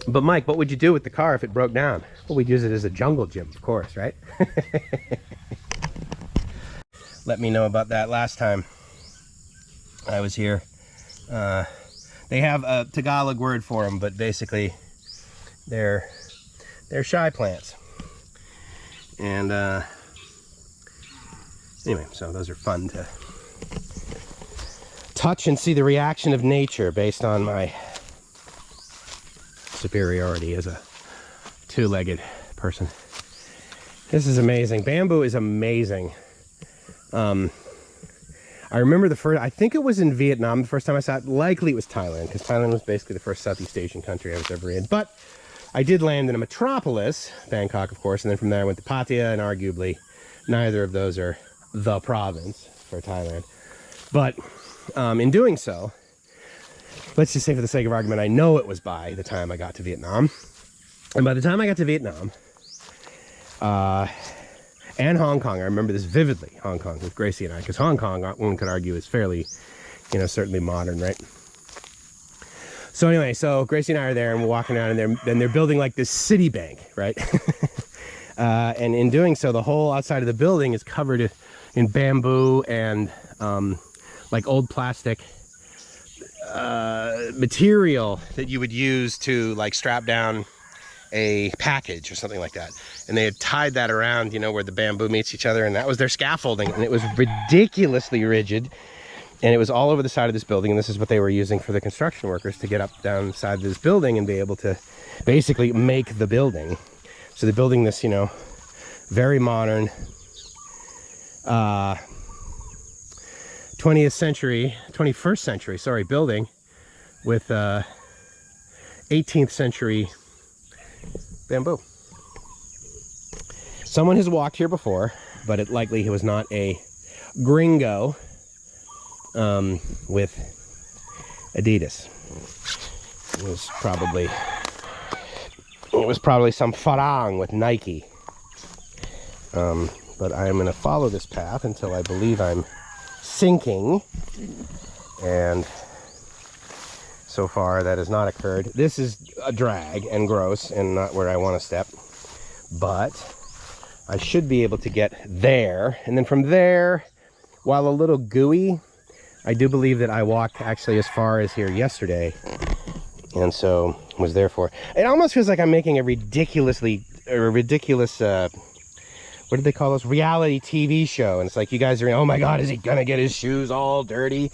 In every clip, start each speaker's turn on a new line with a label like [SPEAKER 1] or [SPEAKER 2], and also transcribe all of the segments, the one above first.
[SPEAKER 1] But Mike, what would you do with the car if it broke down? Well, we'd use it as a jungle gym, of course, right? Let me know about that last time I was here. They have a Tagalog word for them, but basically they're shy plants. And anyway, so those are fun to touch and see the reaction of nature based on my superiority as a two-legged person. This is amazing. Bamboo is amazing. I remember the first, I think it was in Vietnam the first time I saw it. Likely it was Thailand, because Thailand was basically the first Southeast Asian country I was ever in. But I did land in a metropolis, Bangkok of course, and then from there I went to Pattaya, and arguably neither of those are the province for Thailand. But in doing so, let's just say for the sake of argument, I know it was by the time I got to Vietnam. And by the time I got to Vietnam, and Hong Kong, I remember this vividly, Hong Kong, with Gracie and I, because Hong Kong, one could argue, is fairly, you know, certainly modern, right? So anyway, so Gracie and I are there, and we're walking around, and they're building like this city bank, right? And in doing so, the whole outside of the building is covered in bamboo and like old plastic material that you would use to like strap down a package or something like that. And they had tied that around, you know, where the bamboo meets each other, and that was their scaffolding, and it was ridiculously rigid, and it was all over the side of this building, and this is what they were using for the construction workers to get up down the side of this building and be able to basically make the building. So they're building this, you know, very modern 21st century, sorry, building with 18th century bamboo. Someone has walked here before, but it likely was not a gringo with Adidas. It was probably some farang with Nike. But I am going to follow this path until I believe I'm sinking, and so far that has not occurred. This is a drag and gross and not where I want to step, but I should be able to get there, and then from there, while a little gooey, I do believe that I walked actually as far as here yesterday, and so was therefore, it almost feels like I'm making a ridiculous what did they call this, reality TV show, and it's like you guys are, oh my god, is he gonna get his shoes all dirty?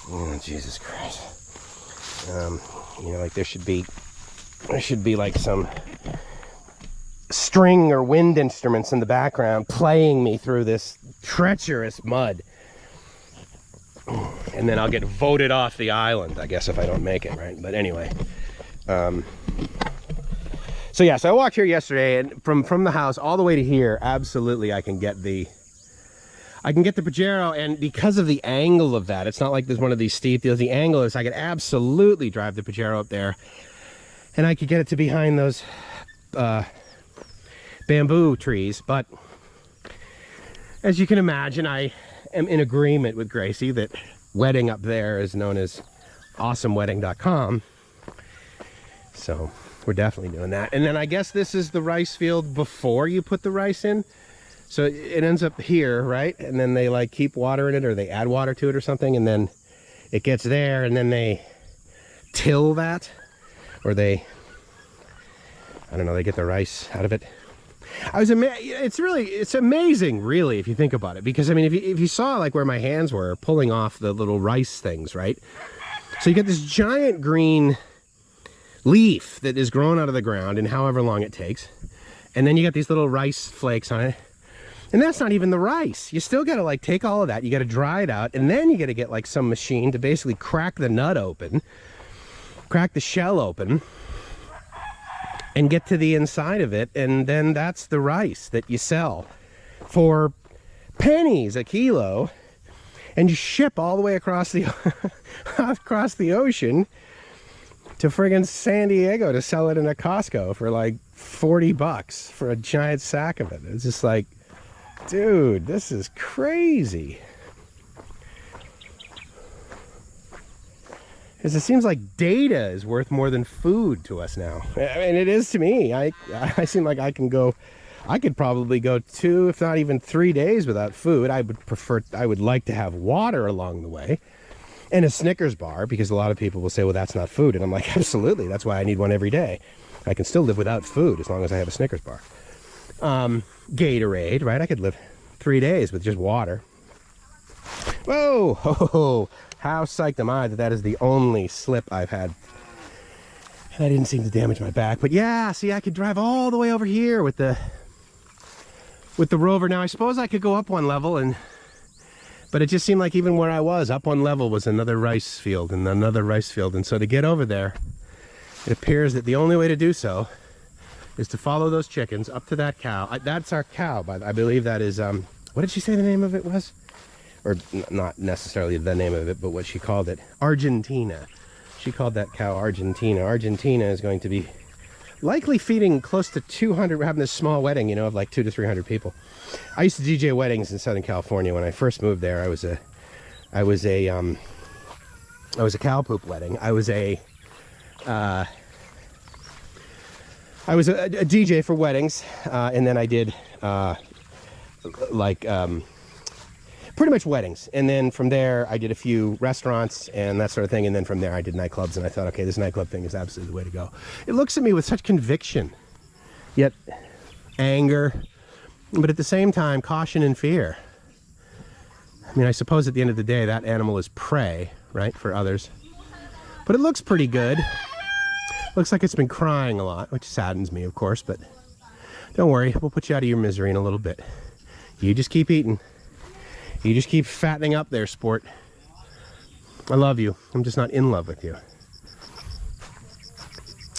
[SPEAKER 1] Oh, Jesus Christ. You know, like there should be like some string or wind instruments in the background playing me through this treacherous mud, and then I'll get voted off the island, I guess, if I don't make it, right? But anyway, so yeah, so I walked here yesterday, and from the house all the way to here, absolutely I can get the Pajero, and because of the angle of that, it's not like there's one of these steep deals. The angle is I could absolutely drive the Pajero up there, and I could get it to behind those bamboo trees. But as you can imagine, I am in agreement with Gracie that wedding up there is known as awesomewedding.com. So we're definitely doing that. And then I guess this is the rice field before you put the rice in. So it ends up here, right? And then they like keep watering it, or they add water to it or something, and then it gets there, and then they till that, or they, I don't know, they get the rice out of it. It's amazing, really, if you think about it, because I mean, if you saw like where my hands were pulling off the little rice things, right? So you get this giant green leaf that is grown out of the ground in however long it takes, and then you got these little rice flakes on it, and that's not even the rice. You still got to like take all of that, you got to dry it out, and then you got to get like some machine to basically crack the nut open, crack the shell open, and get to the inside of it, and then that's the rice that you sell for pennies a kilo, and you ship all the way across the across the ocean to friggin' San Diego to sell it in a Costco for like 40 bucks for a giant sack of it. It's just like, dude, this is crazy. Because it seems like data is worth more than food to us now. I mean, it is to me. I seem like I could probably go 2, if not even 3 days without food. I would like to have water along the way and a Snickers bar, because a lot of people will say, well, that's not food. And I'm like, absolutely. That's why I need one every day. I can still live without food as long as I have a Snickers bar. Gatorade, right? I could live 3 days with just water. Whoa, ho, ho, ho. How psyched am I that that is the only slip I've had. And I didn't seem to damage my back. But yeah, see, I could drive all the way over here with the Rover. Now, I suppose I could go up one level, but it just seemed like even where I was, up one level was another rice field and another rice field. And so to get over there, it appears that the only way to do so is to follow those chickens up to that cow. That's our cow, but I believe that is, what did she say the name of it was? Or not necessarily the name of it, but what she called it, Argentina. She called that cow Argentina. Argentina is going to be likely feeding close to 200. We're having this small wedding, you know, of like 200 to 300 people. I used to DJ weddings in Southern California. When I first moved there, I was a cow poop wedding. I was a DJ for weddings, and then I did pretty much weddings. And then from there, I did a few restaurants and that sort of thing. And then from there, I did nightclubs. And I thought, okay, this nightclub thing is absolutely the way to go. It looks at me with such conviction, yet anger, but at the same time, caution and fear. I mean, I suppose at the end of the day, that animal is prey, right, for others. But it looks pretty good. Looks like it's been crying a lot, which saddens me, of course. But don't worry, we'll put you out of your misery in a little bit. You just keep eating. You just keep fattening up there, sport. I love you. I'm just not in love with you.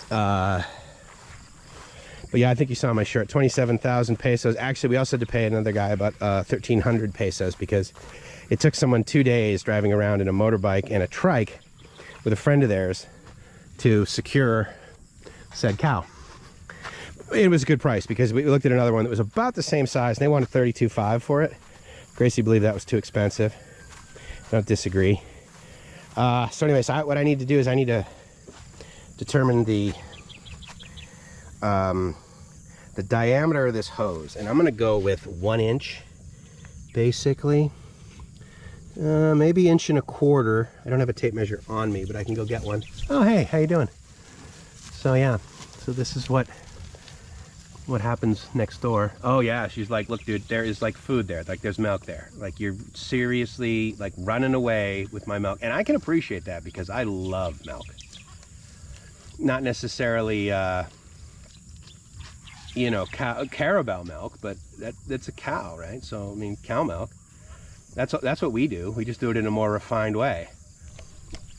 [SPEAKER 1] But yeah, I think you saw my shirt. 27,000 pesos. Actually, we also had to pay another guy about 1,300 pesos because it took someone 2 days driving around in a motorbike and a trike with a friend of theirs to secure said cow. It was a good price because we looked at another one that was about the same size and they wanted 32.5 for it. Gracie believed that was too expensive. Don't disagree. So anyway, so what I need to do is I need to determine the diameter of this hose, and I'm going to go with 1 inch, basically. Maybe 1.25 inches. I don't have a tape measure on me, but I can go get one. Oh, hey, how you doing? So yeah, so this is what happens next door. Oh yeah, she's like, look dude, there is like food there, like there's milk there, like you're seriously like running away with my milk. And I can appreciate that because I love milk. Not necessarily you know, Carabao milk, but that's a cow, right? So I mean, cow milk, that's what we do. We just do it in a more refined way.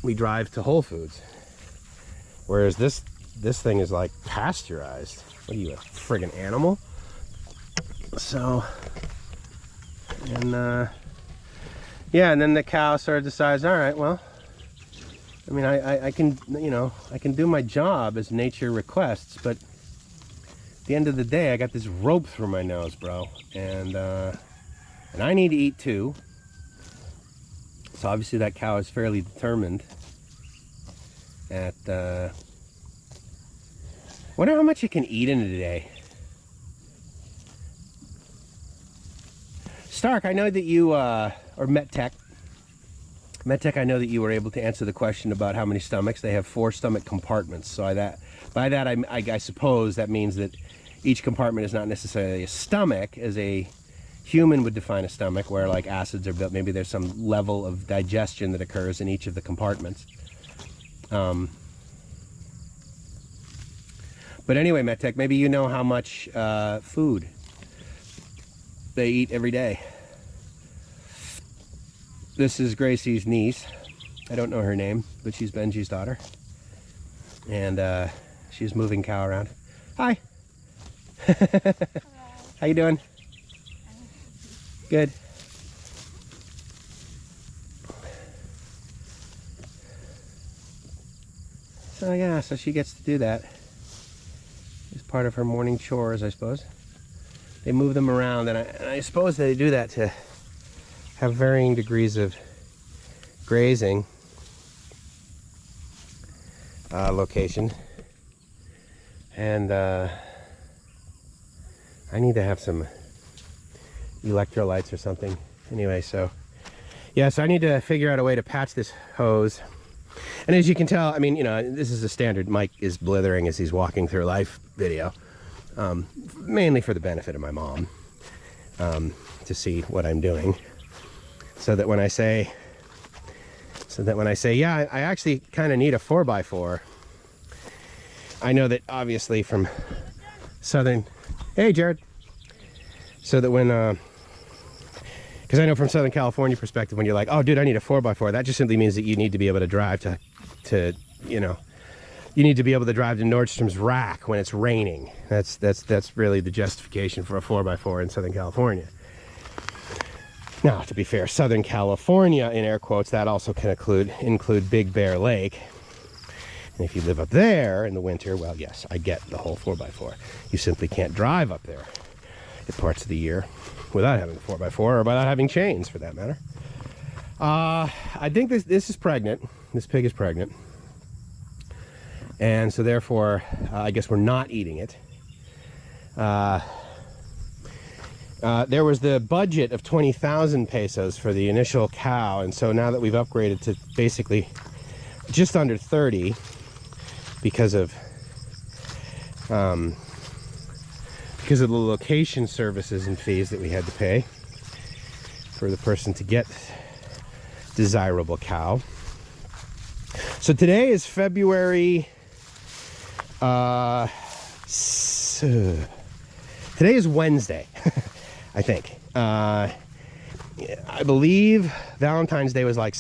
[SPEAKER 1] We drive to Whole Foods, whereas this thing is like pasteurized. What are you, a friggin' animal? So, and yeah, and then the cow sort of decides, all right, well, I mean, I can, you know, I can do my job as nature requests, but at the end of the day, I got this rope through my nose, bro, and I need to eat too. So obviously that cow is fairly determined at wonder how much it can eat in a day. Stark, I know that you, or MetTech, I know that you were able to answer the question about how many stomachs. They have 4 stomach compartments. So by that, I suppose that means that each compartment is not necessarily a stomach, as a human would define a stomach, where like acids are built. Maybe there's some level of digestion that occurs in each of the compartments. But anyway, MetTech, maybe you know how much food they eat every day. This is Gracie's niece. I don't know her name, but she's Benji's daughter. And she's moving cow around. Hi. How you doing? Good. So yeah, so she gets to do that. It's part of her morning chores, I suppose. They move them around, and I suppose they do that to have varying degrees of grazing. location. And I need to have some electrolytes or something. Anyway, so yeah, so I need to figure out a way to patch this hose. And as you can tell, I mean, you know, this is a standard Mike is blithering as he's walking through life video, mainly for the benefit of my mom, to see what I'm doing, so that when I say, yeah, I actually kind of need a 4x4, I know that obviously from Southern, hey Jared, so that when, because I know from Southern California perspective, when you're like, oh dude, I need a 4x4, that just simply means that you need to be able to drive to you know, you need to be able to drive to Nordstrom's rack when it's raining. That's really the justification for a 4x4 in Southern California. Now, to be fair, Southern California, in air quotes, that also can include Big Bear Lake. And if you live up there in the winter, well, yes, I get the whole 4x4. You simply can't drive up there at parts of the year without having a 4x4, or without having chains, for that matter. I think this is pregnant. This pig is pregnant. And so therefore, I guess we're not eating it. There was the budget of 20,000 pesos for the initial cow, and so now that we've upgraded to basically just under 30 because of the location services and fees that we had to pay for the person to get desirable cow. So today is February, today is Wednesday, I think. I believe Valentine's Day was like